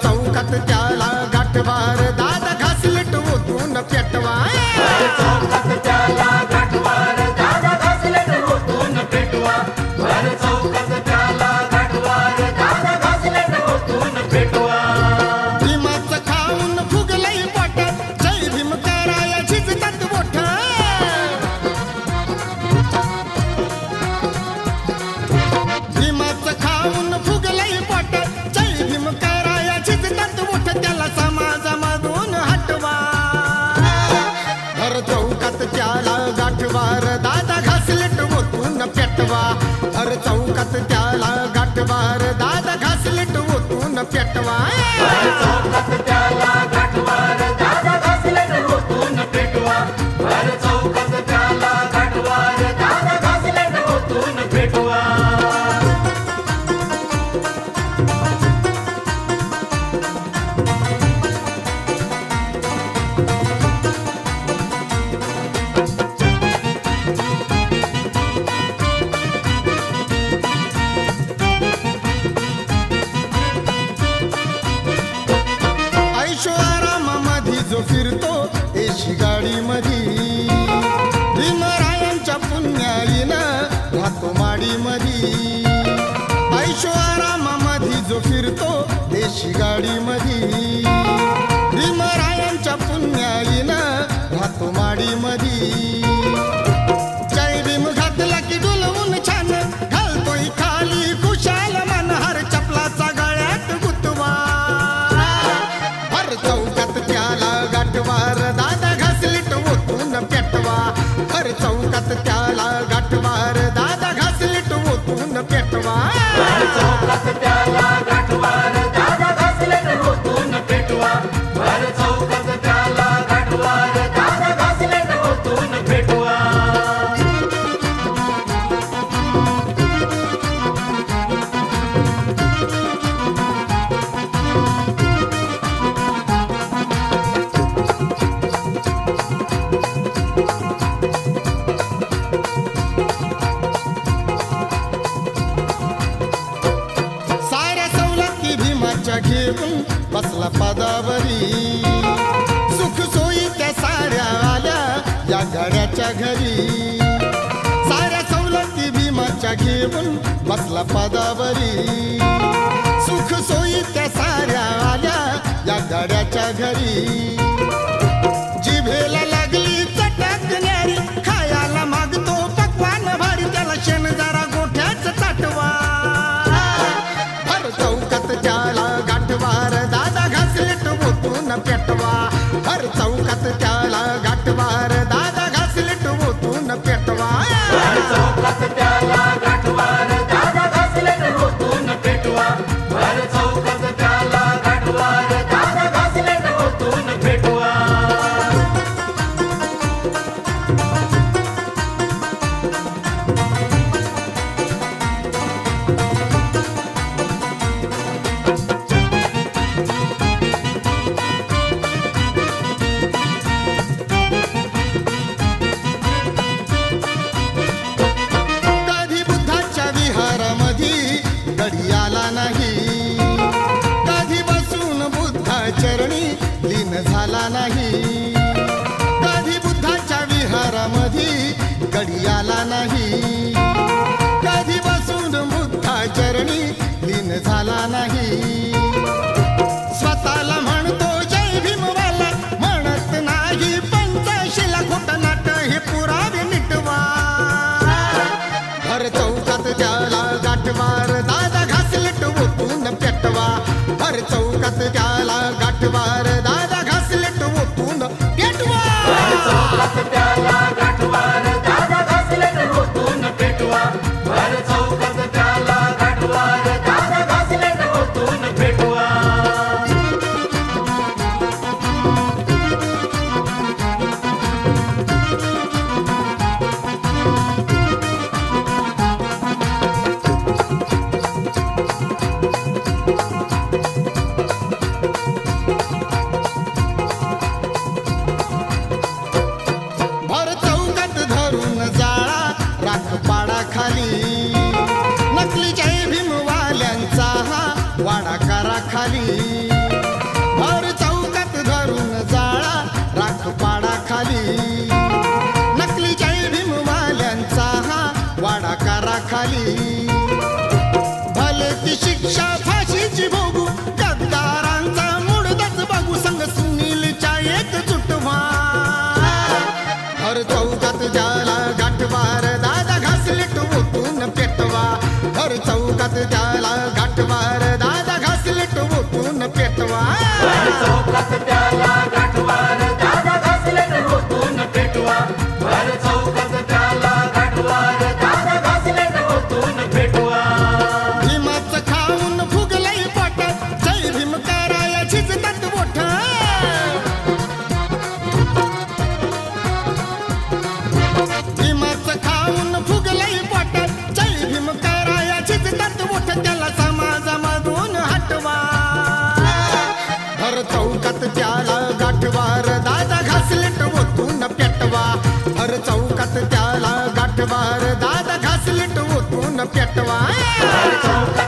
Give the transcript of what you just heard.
चौकात त्याला गाठवार दादा घासलेट ओतून पेटवा चौकात त्याला गाठवार दादा घासलेट ओतून पेटवा चौकात त्याला गाठवार दादा घासलेट ओतून पेटवा भीमाचं खाऊन फुगलंय पोटात जय भीम कराया झिजतात मोठ भीमाचं खाऊन फुगलंय पोटात जय भीम कराया झिजतात मोठ त्याला समाजामधून हटवा हर चौकात त्याला गाठवार दादा घासलेट ओतून पेटवा हर चौकात त्याला गाठवार दादा घासलेट ओतून पेटवा चौकात त्याला गाठवार दादा घासलेट ओतून पेटवा चौकात त्याला गाठवार दादा घासलेट ओतून पेटवा ऐशोआरामामध्ये जो फिरतो एशी गाडी मधी भीमरायांच्या पुण्याईनं राहतो माडी मधी ऐशोआरामामध्ये जो फिरतो एशी गाडी मधी भीमरायांच्या पुण्याईनं राहतो माडी मधी जय भीम घातला की डुलवून छान घालतोय खाली खुशाल मनहर चपलाचा गळ्यात गुतवा हर चौकात त्याला गाठवार दादा घासलेट ओतून पेटवा हर चौकात त्याला गाठवार दादा घासलेट ओतून पेटवा चौकात त्याला गाठवार दादा घासलेट ओतून पेटवा चौकात त्याला गाठवार दादा घासलेट ओतून पेटवा साऱ्या सवलती भीमाच्या घेऊन बसला पदावरी सुख सोयी त्या साऱ्या आल्या या गाड्याच्या घरी साऱ्या सवलती भीमाच्या घेऊन बसला पदावरी सुख सोयी त्या साऱ्या आल्या या गाड्याच्या घरी जिभेला लागली चटकणारी खायला मागतो पक्वान भारी त्याला शेण जरा गोठ्याच ताटवा हर चौकात त्याला गाठवार दादा घासलेट ओतून पेटवा हर चौकात त्याला गाठवार दादा घासलेट ओतून पेटवा चौकात त्याला गाठवार दादा घासलेट ओतून पेटवा चौकात त्याला गाठवार दादा घासलेट ओतून पेटवा कधी बुद्धाच्या विहारामध्ये गडी आला नाही कधी बसून बुद्धा चरणी लीन झाला नाही कधी बुद्धाच्या विहारामध्ये गडी आला नाही कधी बसून बुद्धा चरणी लीन झाला नाही स्वतःला म्हणतो जय भीमवाला म्हणत नाही पंचशीला खोटं नाट हे पुरावे मिटवा हर चौकात त्याला गाठवार दादा घासलेट ओतून पेटवा हर चौकात त्याला गाठवार दादा घासलेट ओतून पेटवा चौकात त्याला गाठवार दादा घासलेट ओतून पेटवा चौकात त्याला गाठवार दादा घासलेट ओतून पेटवा नकली जय भीमवाल्यांचा हा वाडा करा खाली त्याला गाठवार दादा घासलेट ओतून पेटवा. भर चौकात त्याला गाठवार दादा घासलेट ओतून पेटवा. भर चौकात त्याला गाठवार दादा घासलेट ओतून पेटवा. भीमाचं खाऊन फुगलंय पोट जय भीम कराया झिजतात बोट. भीमाचं खाऊन फुगलंय पोट जय भीम कराया झिजतात बोट. त्याला समाजामधून हटवा. भर चौकात त्याला गाठवार दादा घासलेट ओतून पेटवा. भर चौकात त्याला गाठवार दादा घासलेट ओतून पेटवा. भर चौकात